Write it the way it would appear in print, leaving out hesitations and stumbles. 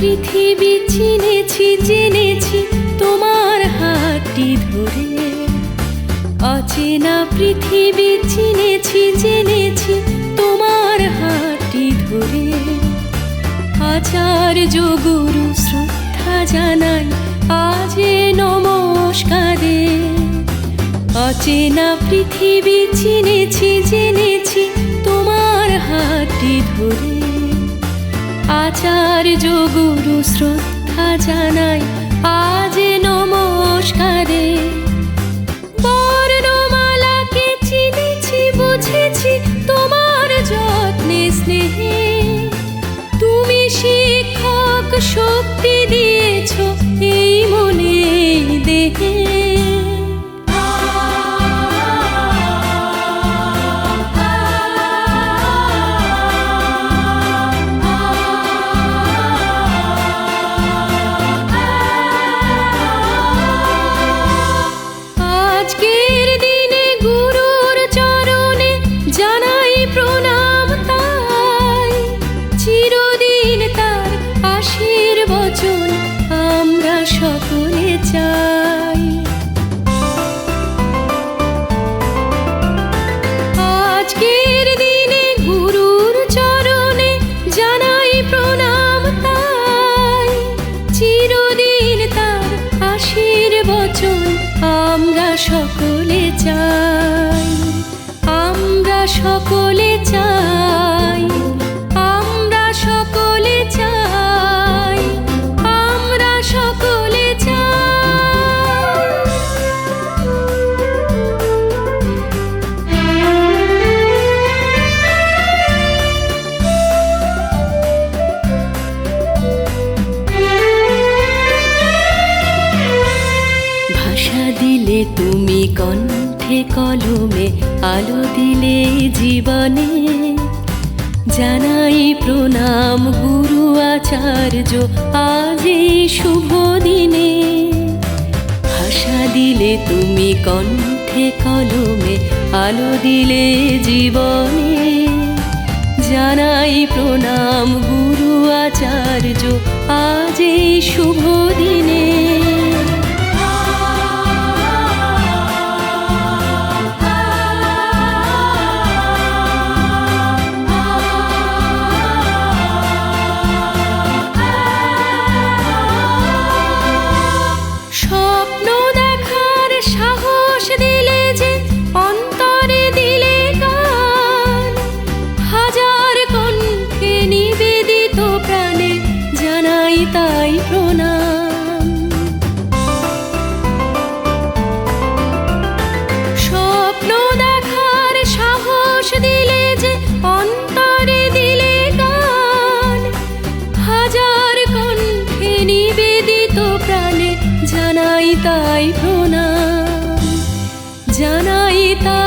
পৃথিবী চিনেছি জেনেছি তোমার হাতটি ধরে। অচেনা পৃথিবী চিনেছি জেনেছি তোমার হাতটি ধরে। আচার্য গুরু শ্রদ্ধা জানাই আজ নমস্কারে। অচেনা পৃথিবী চিনেছি জেনেছি তোমার হাতটি ধরে। আচার্য গুরু শ্রদ্ধা জানাই আজ নমস্কারে। বর্ণমালাকে চিনেছি বুঝেছি তোমার যত্নে স্নেহে। তুমি শিক্ষক শক্তি দিয়েছ এই মনে এই দেহে। আজকের দিনে গুরুর চরণে জানাই প্রণাম তাই। চিরদিন তার আশীর্বচন আমরা সকলে চাই। আজকের দিনে গুরুর চরণে জানাই প্রণাম তাই। চিরদিন তার আশীর্বচন আমরা সকলে চাই। আমরা সকলে চাই। আমরা সকলে চাই। আমরা সকলে ভাষা দিলে তুমি কণ্ঠে কলমে আলো দিলে জীবনে। জানাই প্রণাম গুরু আচার্য আজ এই শুভ দিনে। ভাষা দিলে তুমি কণ্ঠে কলমে আলো দিলে জীবনে। জানাই প্রণাম গুরু আচার্য আজ এই শুভ দিনে। স্বপ্ন দেখার সাহস দিলে যে অন্তরে দিলে গান। হাজার কণ্ঠে নিবেদিত প্রাণে জানাই তাই প্রণাম। স্বপ্ন দেখার সাহস দিলে যে অন্তরে দিলে গান। হাজার কণ্ঠে নিবেদিত প্রাণে জানাই তাই প্রণাম। জানাই তাই